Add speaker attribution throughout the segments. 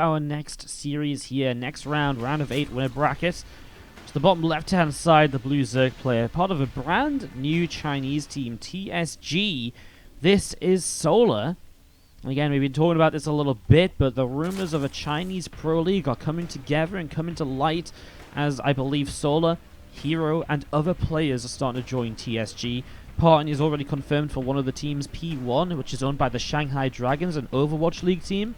Speaker 1: Our next series here, next round of 8 winner bracket. To the bottom left-hand side, the blue Zerg player, part of a brand new Chinese team, TSG. This is Solar. Again, we've been talking about this a little bit, but the rumors of a Chinese Pro League are coming together and coming to light as I believe Solar, Hero, and other players are starting to join TSG. Parton is already confirmed for one of the teams, P1, which is owned by the Shanghai Dragons, an Overwatch League team.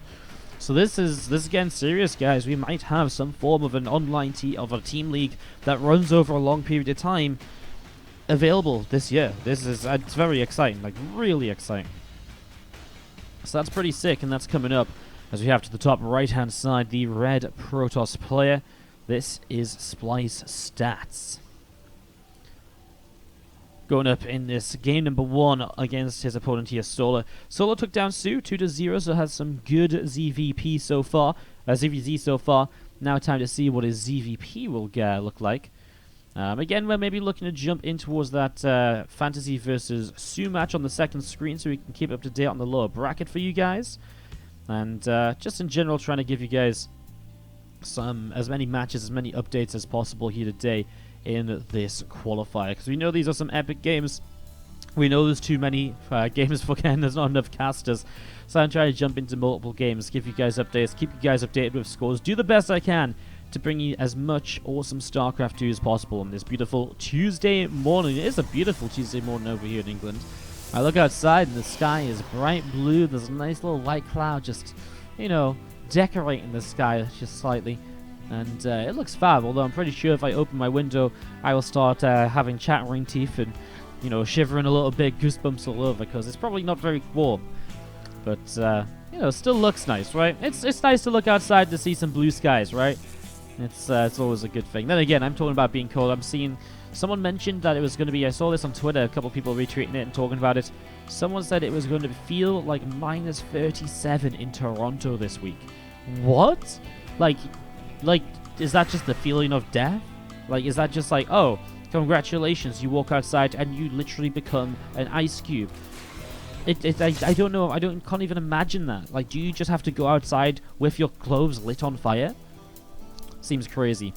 Speaker 1: So this is getting serious, guys. We might have some form of an online team league that runs over a long period of time available this year. This is it's very exciting, like really exciting. So that's pretty sick, and that's coming up as we have to the top right-hand side the red Protoss player. This is Splice Stats. Going up in this game number 1 against his opponent here, Solar. Solar took down Su 2-0, so has some good ZVP so far. ZVZ so far. Now time to see what his ZVP will look like. Again, we're maybe looking to jump in towards that Fantasy versus Su match on the second screen so we can keep up to date on the lower bracket for you guys. And just in general, trying to give you guys as many matches, as many updates as possible here today in this qualifier, because we know these are some epic games. We know there's too many games for Ken, there's not enough casters, so I'm trying to jump into multiple games, give you guys updates, keep you guys updated with scores, do the best I can to bring you as much awesome StarCraft 2 as possible on this beautiful Tuesday morning. It is a beautiful Tuesday morning over here in England. I look outside and the sky is bright blue. There's a nice little light cloud just, you know, decorating the sky just slightly. And it looks fab, although I'm pretty sure if I open my window, I will start having chattering teeth and, you know, shivering a little bit, goosebumps all over, because it's probably not very warm. But, you know, still looks nice, right? It's nice to look outside to see some blue skies, right? It's always a good thing. Then again, I'm talking about being cold. I'm seeing someone mentioned that it was going to be, I saw this on Twitter, a couple of people retweeting it and talking about it. Someone said it was going to feel like minus 37 in Toronto this week. What? Like, is that just the feeling of death? Like, is that just like, oh, congratulations, you walk outside and you literally become an ice cube? I don't know. Can't even imagine that. Like, do you just have to go outside with your clothes lit on fire? Seems crazy.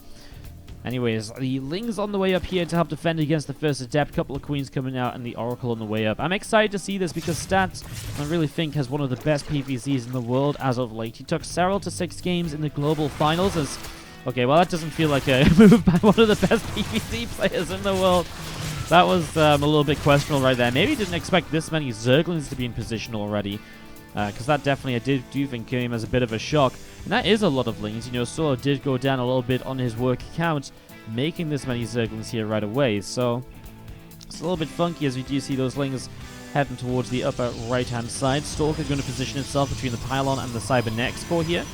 Speaker 1: Anyways, the Ling's on the way up here to help defend against the first Adept. Couple of Queens coming out and the Oracle on the way up. I'm excited to see this because Stats, I really think, has one of the best PvZs in the world as of late. He took Serral to 6 games in the global finals as... Okay, well, that doesn't feel like a move by one of the best PvZ players in the world. That was a little bit questionable right there. Maybe didn't expect this many Zerglings to be in position already. Because that definitely, I do think, came as a bit of a shock. And that is a lot of Lings. You know, Solo did go down a little bit on his work account, making this many Zerglings here right away. So, it's a little bit funky as we do see those Lings heading towards the upper right-hand side. Stalker going to position itself between the Pylon and the Cybernetics core here.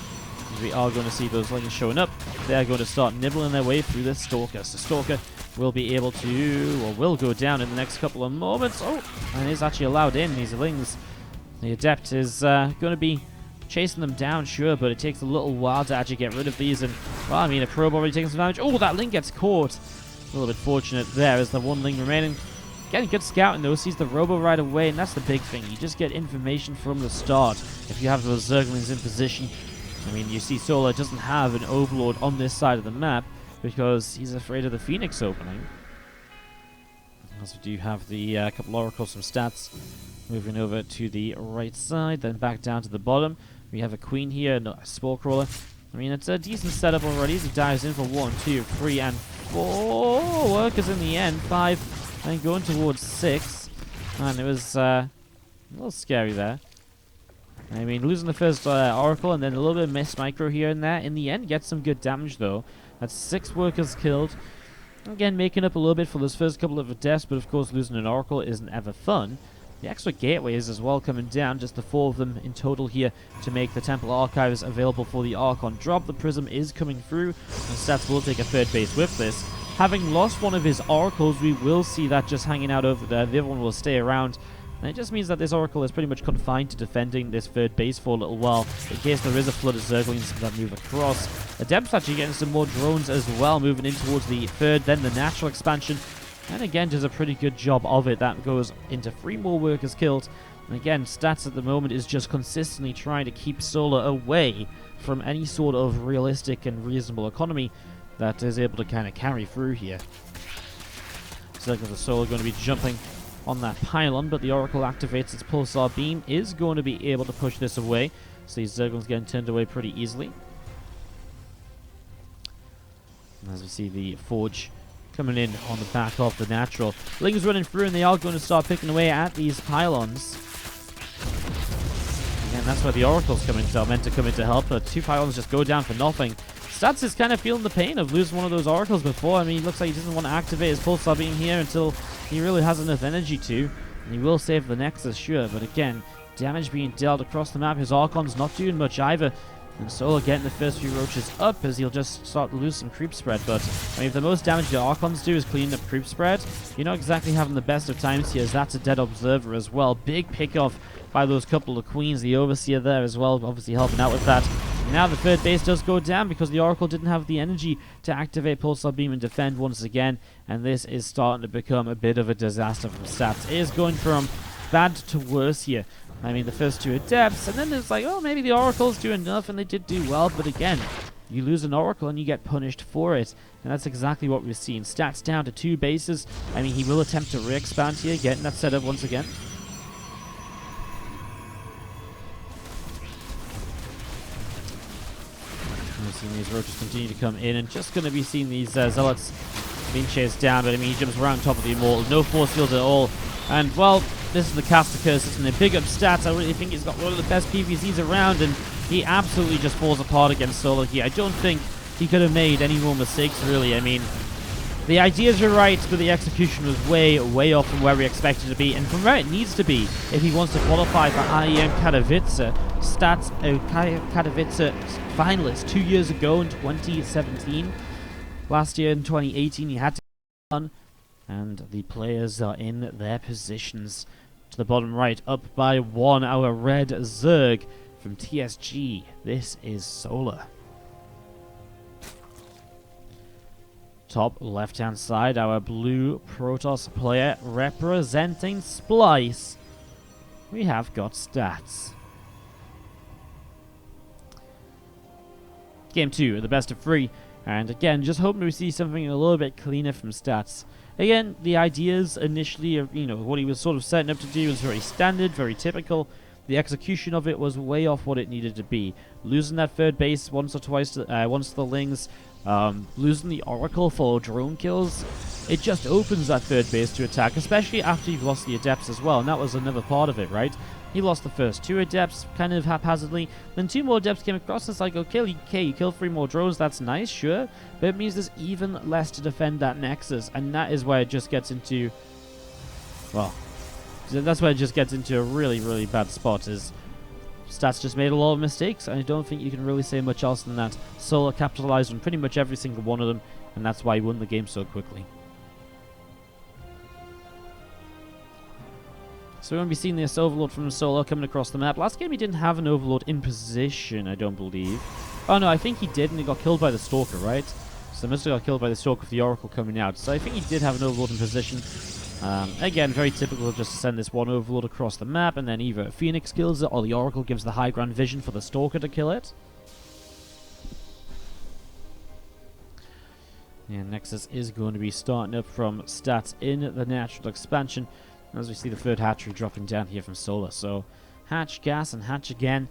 Speaker 1: As we are going to see those Lings showing up. They're going to start nibbling their way through this Stalker. So Stalker will be able to, or will go down in the next couple of moments. Oh, and is actually allowed in, these Lings. The Adept is going to be chasing them down, sure, but it takes a little while to actually get rid of these. And, well, I mean, a probe already taking some damage. Oh, that Ling gets caught. A little bit fortunate there as the one Ling remaining. Getting good scouting, though. Sees the Robo right away, and that's the big thing. You just get information from the start if you have those Zerglings in position. I mean, you see Solar doesn't have an Overlord on this side of the map because he's afraid of the Phoenix opening. Also do have the couple Oracles from Stats. Moving over to the right side, then back down to the bottom. We have a Queen here and a Spore Crawler. I mean, it's a decent setup already. He dives in for 1, 2, 3, and 4 workers in the end. 5, and going towards 6. And it was a little scary there. I mean, losing the first Oracle and then a little bit of missed micro here and there. In the end, gets some good damage, though. That's 6 workers killed. Again, making up a little bit for those first couple of deaths, but of course, losing an Oracle isn't ever fun. The extra gateways as well coming down, just the 4 of them in total here to make the Temple Archives available for the Archon drop. The Prism is coming through, and Stats will take a third base with this. Having lost one of his Oracles, we will see that just hanging out over there. The other one will stay around. And it just means that this Oracle is pretty much confined to defending this third base for a little while, in case there is a flood of Zerglings that move across. Adept's actually getting some more drones as well, moving in towards the third, then the natural expansion. And again, does a pretty good job of it. That goes into 3 more workers killed. And again, Stats at the moment is just consistently trying to keep Solar away from any sort of realistic and reasonable economy that is able to kind of carry through here. Zerglings of Solar going to be jumping on that pylon, but the Oracle activates its Pulsar Beam, is going to be able to push this away. So these Zerglings getting turned away pretty easily. And as we see the Forge coming in on the back of the Natural. Lings running through, and they are going to start picking away at these pylons. And that's where the Oracle's meant to come in to help, but 2 pylons just go down for nothing. Stats is kind of feeling the pain of losing one of those Oracles before. I mean, he looks like he doesn't want to activate his Pulsar Beam here until he really has enough energy to. And he will save the Nexus, sure, but again, damage being dealt across the map. His Archon's not doing much either. And Solar getting the first few roaches up as he'll just start to lose some creep spread. But I mean, if the most damage the Archons do is cleaning up creep spread, you're not exactly having the best of times here, as that's a dead Observer as well. Big pick off by those couple of Queens, the Overseer there as well, obviously helping out with that. Now the third base does go down because the Oracle didn't have the energy to activate Pulsar Beam and defend once again, and this is starting to become a bit of a disaster from Stats. It is going from bad to worse here. I mean, the first 2 Adepts, and then it's like, oh, maybe the Oracle's doing enough, and they did do well, but again, you lose an Oracle and you get punished for it, and that's exactly what we've seen. Stats down to 2 bases. I mean, he will attempt to re-expand here, getting that set up once again. We're seeing these roaches continue to come in, and just going to be seeing these Zealots being chased down, but I mean, he jumps around top of the Immortal, no force field at all, and well, this is the Caster Curse, isn't it? Big up Stats. I really think he's got one of the best PvZs around, and he absolutely just falls apart against Solar here. I don't think he could have made any more mistakes, really. I mean, the ideas are right, but the execution was way, way off from where we expected it to be, and from where it needs to be if he wants to qualify for IEM Katowice. Stats Katowice finalist 2 years ago in 2017. Last year in 2018, he had to run. And the players are in their positions. To the bottom right, up by 1, our red Zerg from TSG. This is Solar. Top left-hand side, our blue Protoss player representing Splice. We have got Stats. Game 2, the best of 3. And again, just hoping to see something a little bit cleaner from Stats. Again, the ideas initially of, what he was sort of setting up to do was very standard, very typical. The execution of it was way off what it needed to be. Losing that third base once or twice, once to the Lings, losing the Oracle for drone kills, it just opens that third base to attack, especially after you've lost the Adepts as well, and that was another part of it, right? He lost the first 2 Adepts kind of haphazardly, then 2 more Adepts came across, and it's like, okay, you kill 3 more drones, that's nice, sure, but it means there's even less to defend that Nexus, and that is where it just gets into, well, that's where it just gets into a really, really bad spot, is Stats just made a lot of mistakes, and I don't think you can really say much else than that. Solar capitalized on pretty much every single one of them, and that's why he won the game so quickly. So we're going to be seeing this Overlord from Solar coming across the map. Last game he didn't have an Overlord in position, I don't believe. Oh no, I think he did, and he got killed by the Stalker, right? So he must have got killed by the Stalker with the Oracle coming out. So I think he did have an Overlord in position. Again, very typical just to send this one Overlord across the map, and then either Phoenix kills it, or the Oracle gives the high ground vision for the Stalker to kill it. And Nexus is going to be starting up from Stats in the natural expansion, as we see the third hatchery dropping down here from Solar. So hatch, gas, and hatch again,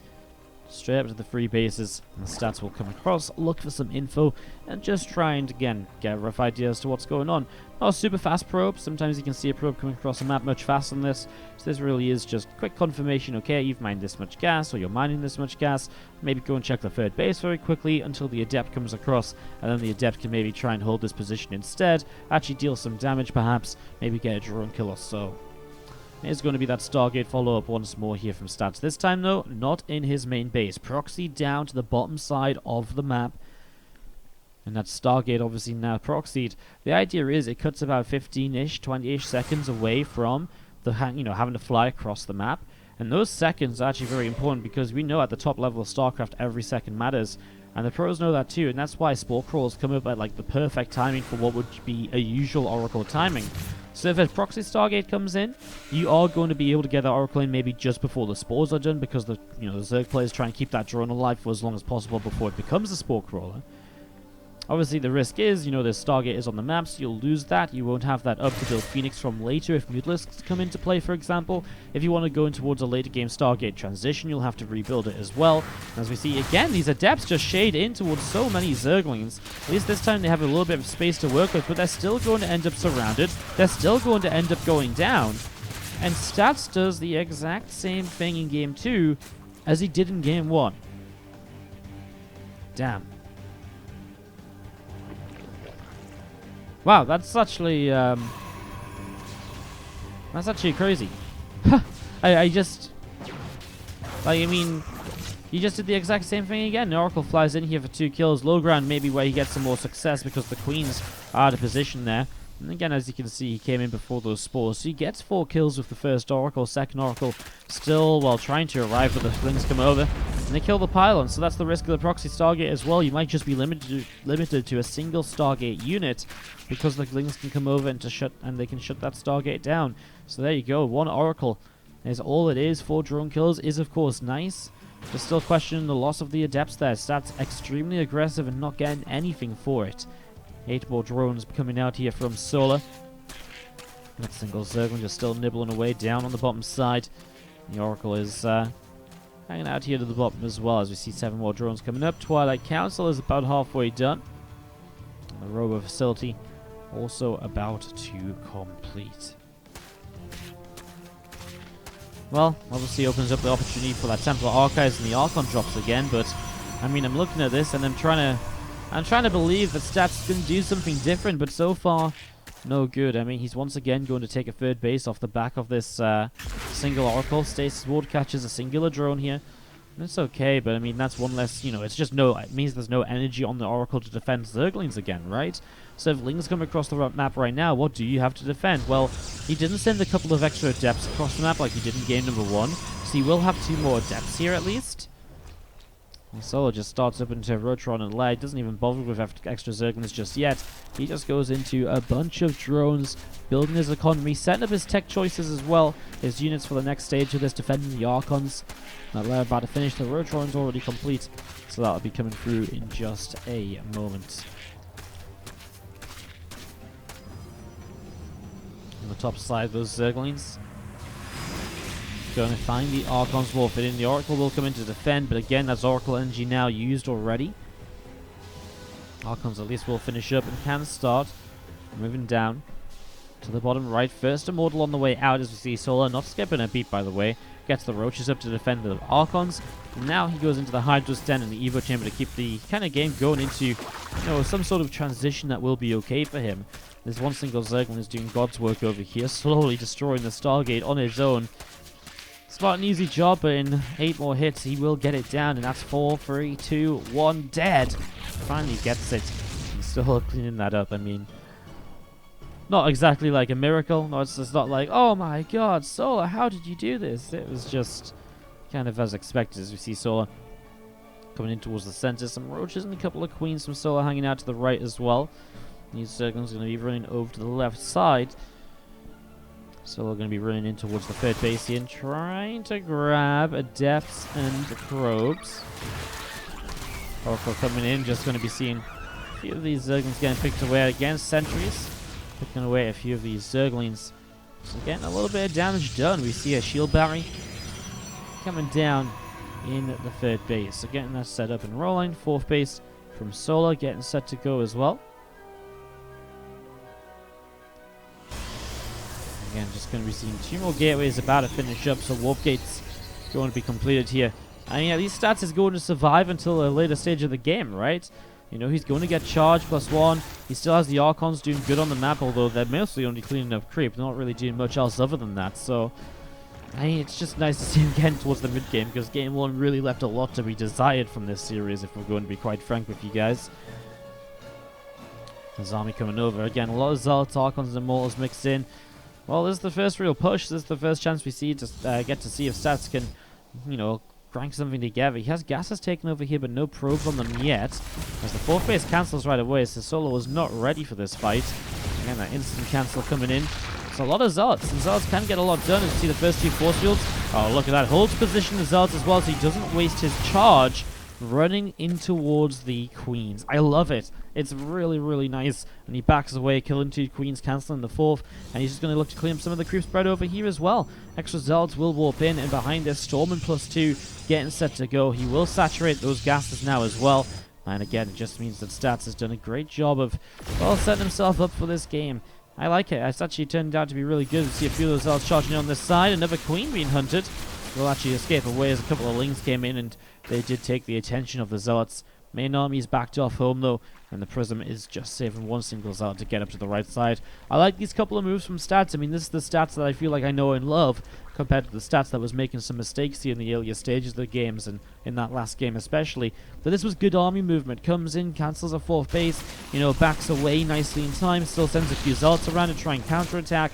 Speaker 1: straight up to the 3 bases, and the Stats will come across, look for some info, and just try and, again, get a rough idea as to what's going on. Not a super fast probe. Sometimes you can see a probe coming across the map much faster than this. So this really is just quick confirmation, okay, you've mined this much gas, or you're mining this much gas. Maybe go and check the third base very quickly until the Adept comes across, and then the Adept can maybe try and hold this position instead, actually deal some damage perhaps, maybe get a drone kill or so. It's going to be that Stargate follow-up once more here from Stats. This time, though, not in his main base. Proxy down to the bottom side of the map. And that Stargate obviously now proxied. The idea is it cuts about 15-ish, 20-ish seconds away from the having to fly across the map. And those seconds are actually very important because we know at the top level of StarCraft every second matters. And the pros know that too, and that's why Spore Crawls come up at like the perfect timing for what would be a usual Oracle timing. So if a proxy Stargate comes in, you are going to be able to get that Oracle in maybe just before the spores are done, because the the Zerg players try and keep that drone alive for as long as possible before it becomes a spore crawler. Obviously, the risk is, the Stargate is on the map, so you'll lose that. You won't have that up to build Phoenix from later if Mutalisks come into play, for example. If you want to go in towards a later game Stargate transition, you'll have to rebuild it as well. As we see, again, these Adepts just shade in towards so many Zerglings. At least this time they have a little bit of space to work with, but they're still going to end up surrounded. They're still going to end up going down. And Stats does the exact same thing in Game 2 as he did in Game 1. Damn. Wow, that's actually crazy. I mean, he just did the exact same thing again. The Oracle flies in here for 2 kills. Low ground maybe where he gets some more success because the Queens are out of position there. And again, as you can see, he came in before those spores. So he gets 4 kills with the first Oracle. Second Oracle still, while trying to arrive, but the Flings come over. And they kill the pylon. So that's the risk of the proxy Stargate as well. You might just be limited to a single Stargate unit, because the Flings can come over and they can shut that Stargate down. So there you go. 1 Oracle is all it is. 4 drone kills is, of course, nice. But still questioning the loss of the Adepts there. Stats extremely aggressive and not getting anything for it. 8 more drones coming out here from Solar. That single Zergling just still nibbling away down on the bottom side. The Oracle is hanging out here to the bottom as well, as we see 7 more drones coming up. Twilight Council is about halfway done. And the Robo Facility also about to complete. Well, obviously opens up the opportunity for that Templar Archives and the Archon drops again, but I mean, I'm looking at this and I'm trying to believe that Stats can do something different, but so far, no good. I mean, he's once again going to take a 3rd base off the back of this single Oracle. Stasis Ward catches a singular drone here. And it's okay, but I mean, that's one less, it's just it means there's no energy on the Oracle to defend Zerglings again, right? So if Lings come across the map right now, what do you have to defend? Well, he didn't send a couple of extra Adepts across the map like he did in game number 1, so he will have 2 more Adepts here at least. And Solo just starts up into Rotron and Light, doesn't even bother with extra Zerglings just yet. He just goes into a bunch of drones, building his economy, setting up his tech choices as well, his units for the next stage of this, defending the Archons. Now they're about to finish, the Rotron's already complete, so that'll be coming through in just a moment. On the top side, those Zerglings going to find the Archons will fit in. The Oracle will come in to defend, but again, that's Oracle energy now used already. Archons at least will finish up and can start moving down to the bottom right. First Immortal on the way out, as we see Solar not skipping a beat, by the way. Gets the Roaches up to defend the Archons. Now he goes into the Hydra's Den and the Evo Chamber to keep the kind of game going into, some sort of transition that will be okay for him. There's one single Zergling is doing God's work over here, slowly destroying the Stargate on his own. It's not an easy job, but in 8 more hits, he will get it down, and that's 4, 3, 2, 1, dead. Finally gets it. He's still cleaning that up. I mean, not exactly like a miracle. No, it's just not like, oh my god, Solar, how did you do this? It was just kind of as expected, as we see Solar coming in towards the center. Some Roaches and a couple of Queens from Solar hanging out to the right as well. These Zerglings are going to be running over to the left side. So we're going to be running in towards the 3rd base here and trying to grab Adepts and Probes. Oracle coming in, just going to be seeing a few of these Zerglings getting picked away against Sentries. Picking away a few of these Zerglings. So getting a little bit of damage done. We see a Shield Battery coming down in the 3rd base. So getting that set up and rolling. 4th base from Solar getting set to go as well. Again, just going to be seeing 2 more gateways about to finish up, so Warp Gate's going to be completed here. I mean, at least Stats is going to survive until a later stage of the game, right? He's going to get charge +1. He still has the Archons doing good on the map, although they're mostly only cleaning up creep. They're not really doing much else other than that, so I mean, it's just nice to see him getting towards the mid-game, because Game 1 really left a lot to be desired from this series, if we're going to be quite frank with you guys. There's Army coming over. Again, a lot of Zealots, Archons, and Immortals mixed in. Well, this is the first real push. This is the first chance we see to get to see if Stats can, crank something together. He has gases taken over here, but no probes on them yet. As the 4th base cancels right away, so Solo was not ready for this fight. Again, that instant cancel coming in. It's a lot of Zealots, and Zealots can get a lot done. As you see the first two force fields. Oh, look at that. Holds position the Zealots as well, so he doesn't waste his charge running in towards the Queens. I love it. It's really, really nice. And he backs away, killing 2 Queens, cancelling the 4th. And he's just going to look to clean up some of the creep spread over here as well. Extra Zealots will warp in, and behind this, Stormman +2 getting set to go. He will saturate those gases now as well. And again, it just means that Stats has done a great job of, well, setting himself up for this game. I like it. It's actually turned out to be really good. We see a few of those Zealots charging on this side. Another Queen being hunted. Will actually escape away as a couple of Lings came in, and they did take the attention of the Zealots. Main army's backed off home though, and the Prism is just saving one single Zealot to get up to the right side. I like these couple of moves from Stats. I mean, this is the Stats that I feel like I know and love, compared to the Stats that was making some mistakes here in the earlier stages of the games, and in that last game especially. But this was good army movement. Comes in, cancels a 4th base, you know, backs away nicely in time, still sends a few Zealots around to try and counterattack.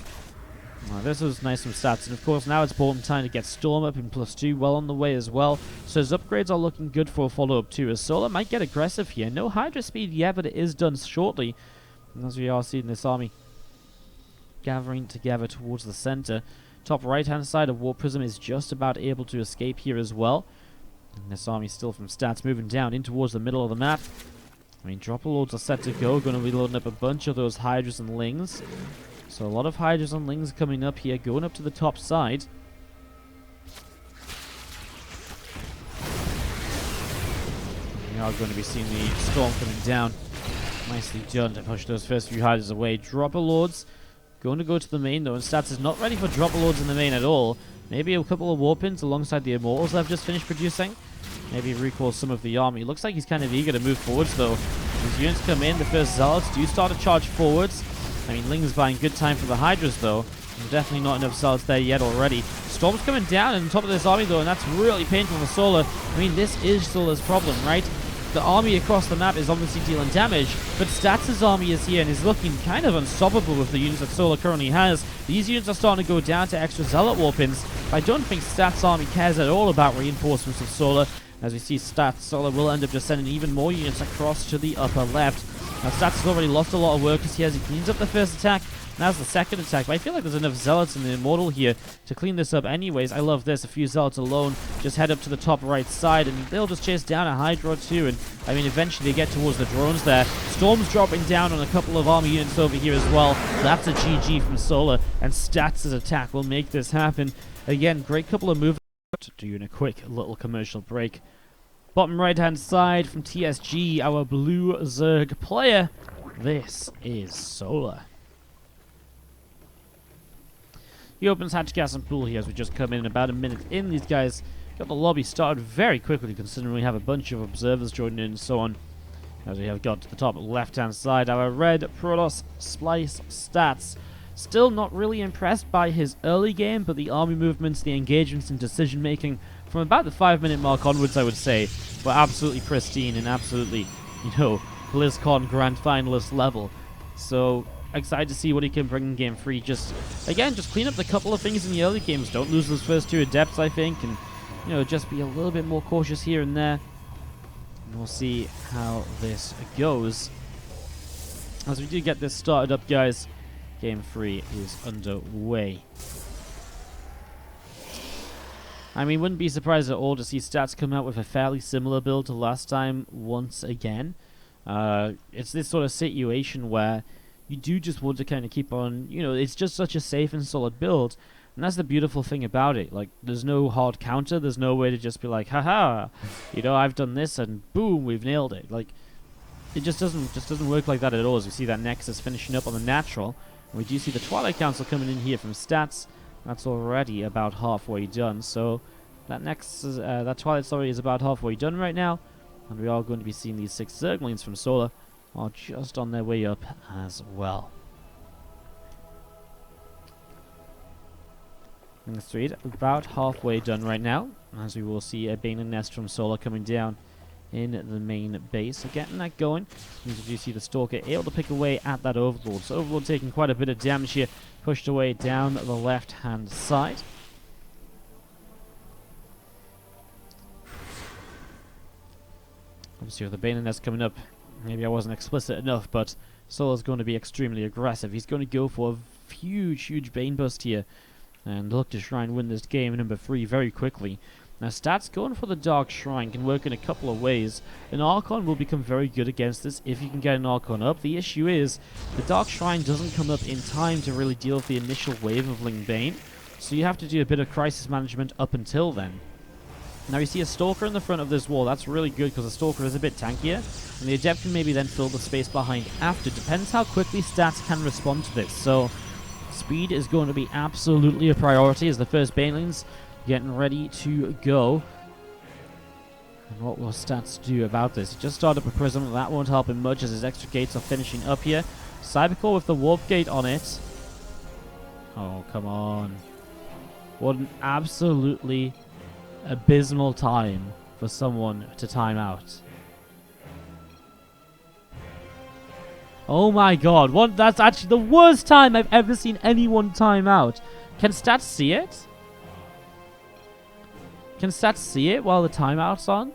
Speaker 1: This was nice from Stats, and of course now it's important time to get Storm up in +2 well on the way as well. So his upgrades are looking good for a follow-up too, as Solar might get aggressive here. No Hydra speed yet, but it is done shortly. And as we are seeing this army gathering together towards the center. Top right-hand side of War Prism is just about able to escape here as well. And this army still from Stats moving down in towards the middle of the map. I mean, Dropper Lords are set to go, going to be loading up a bunch of those Hydras and Lings. So a lot of Hydras and Lings coming up here, going up to the top side. We are going to be seeing the Storm coming down. Nicely done to push those first few Hydras away. Dropper Lords going to go to the main though, and Stats is not ready for Dropper Lords in the main at all. Maybe a couple of Warpins alongside the Immortals that have just finished producing. Maybe recall some of the army. Looks like he's kind of eager to move forwards though. As units come in, the first Zealots do start to charge forwards. I mean, Ling's buying good time for the Hydras, though. There's definitely not enough Zealots there yet already. Storm's coming down on top of this army, though, and that's really painful for Solar. I mean, this is Solar's problem, right? The army across the map is obviously dealing damage, but Stats' army is here and is looking kind of unstoppable with the units that Solar currently has. These units are starting to go down to extra Zealot Warpins. I don't think Stats' army cares at all about reinforcements of Solar. As we see Stats, Solar will end up just sending even more units across to the upper left. Now Stats has already lost a lot of workers here as he cleans up the first attack. Now's the second attack, but I feel like there's enough Zealots in the Immortal here to clean this up anyways. I love this. A few Zealots alone just head up to the top right side, and they'll just chase down a Hydra or two, and I mean, eventually they get towards the drones there. Storm's dropping down on a couple of army units over here as well. That's a GG from Solar, and Stats' attack will make this happen. Again, great couple of moves. Doing a quick little commercial break. Bottom right-hand side from TSG, our blue Zerg player. This is Solar. He opens hatch, gas, and pool here as we just come in about a minute in. These guys got the lobby started very quickly, considering we have a bunch of observers joining in and so on. As we have got to the top left-hand side, our red Protoss Splice Stats. Still not really impressed by his early game, but the army movements, the engagements, and decision-making from about the 5-minute mark onwards, I would say, were absolutely pristine and absolutely, you know, BlizzCon Grand Finalist level. So, excited to see what he can bring in Game 3. Just, again, just clean up the couple of things in the early games. Don't lose those first 2 Adepts, I think, and, you know, just be a little bit more cautious here and there. And we'll see how this goes. As we do get this started up, guys, Game 3 is underway. I mean, wouldn't be surprised at all to see Stats come out with a fairly similar build to last time once again. It's this sort of situation where you do just want to kind of keep on, you know, it's just such a safe and solid build. And that's the beautiful thing about it. Like, there's no hard counter. There's no way to just be like, haha, you know, I've done this and boom, we've nailed it. Like, it just doesn't work like that at all. As we see that Nexus finishing up on the natural. And we do see the Twilight Council coming in here from Stats. That's already about halfway done. So that that Twilight story is about halfway done right now. And we are going to be seeing these 6 Zerglings from Solar are just on their way up as well. And the street about halfway done right now, as we will see a Bane and Nest from Solar coming down in the main base. So getting that going. As you see the Stalker able to pick away at that Overlord. So Overlord taking quite a bit of damage here, pushed away down the left-hand side. Obviously with the Bane and Nest coming up, maybe I wasn't explicit enough, but Solar's going to be extremely aggressive. He's going to go for a huge Bane bust here. And look to try and win this game, number 3, very quickly. Now, stats going for the Dark Shrine can work in a couple of ways. An Archon will become very good against this if you can get an Archon up. The issue is, the Dark Shrine doesn't come up in time to really deal with the initial wave of Ling Bane. So you have to do a bit of crisis management up until then. Now you see a Stalker in the front of this wall. That's really good because the Stalker is a bit tankier. And the Adept can maybe then fill the space behind after. Depends how quickly stats can respond to this. So speed is going to be absolutely a priority as the first Banelings getting ready to go. And what will stats do about this? He just started up a Prism. That won't help him much as his extra gates are finishing up here. Cybercore with the Warp Gate on it. Oh, come on. What an absolutely abysmal time for someone to time out. Oh my god, that's actually the worst time I've ever seen anyone time out. Can stats see it? Can stats see it while the timeout's on?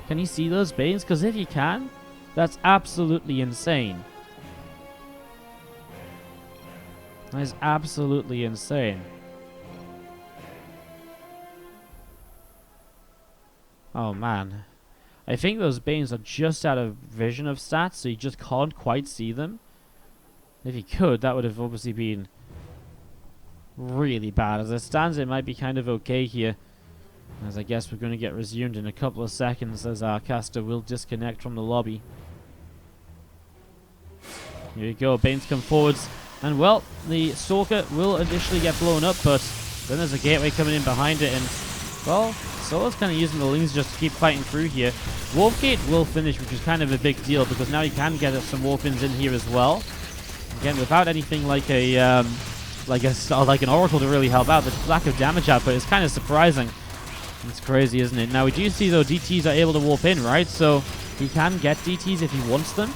Speaker 1: Can you see those Banes? Because if you can, that's absolutely insane. That is absolutely insane. Oh man. I think those Banes are just out of vision of stats, so you just can't quite see them. If you could, that would have obviously been really bad. As it stands, it might be kind of okay here. As I guess we're going to get resumed in a couple of seconds as our caster will disconnect from the lobby. Here you go, Banes come forwards. And well, the Stalker will initially get blown up, but then there's a gateway coming in behind it, and well, Solo's kind of using the Lings just to keep fighting through here. Warp Gate will finish, which is kind of a big deal, because now you can get some Warpins in here as well. Again, without anything like an Oracle to really help out, the lack of damage output is kind of surprising. It's crazy, isn't it? Now, we do see, though, DTs are able to warp in, right? So, he can get DTs if he wants them.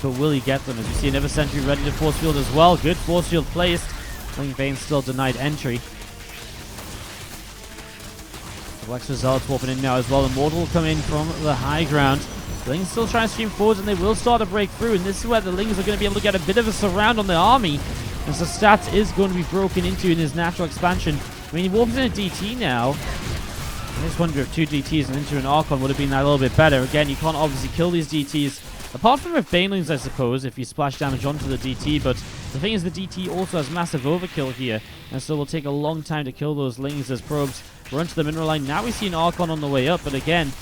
Speaker 1: But will he get them? As you see, another Sentry ready to Force Field as well. Good Force Field placed. Ling Bane still denied entry. The Lex results warping in now as well. Immortal will come in from the high ground. The Lings still trying to stream forwards, and they will start to break through. And this is where the Lings are going to be able to get a bit of a surround on the army. As the stats is going to be broken into in his natural expansion. I mean, he warps in a DT now. I just wonder if 2 DTs and into an Archon would have been that little bit better. Again, you can't obviously kill these DTs. Apart from with Banelings, I suppose, if you splash damage onto the DT. But the thing is, the DT also has massive overkill here. And so it will take a long time to kill those Lings as probes run to the mineral line. Now we see an Archon on the way up. But again,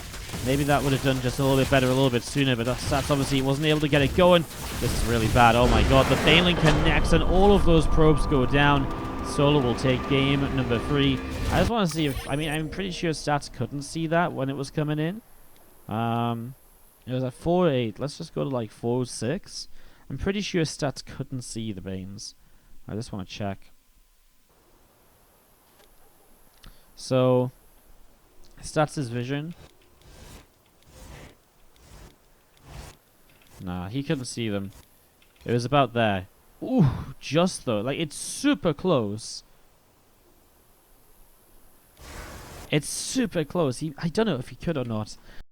Speaker 1: maybe that would have done just a little bit better a little bit sooner. But that's obviously wasn't able to get it going. This is really bad. Oh my god, the Baneling connects and all of those probes go down. Solo will take game number 3. I just want to see if... I mean, I'm pretty sure stats couldn't see that when it was coming in. It was at 4.8. Let's just go to like 4.6. I'm pretty sure stats couldn't see the Banes. I just want to check. So, stats is vision. Nah, he couldn't see them. It was about there. Ooh, just though. Like, it's super close. It's super close. I don't know if he could or not.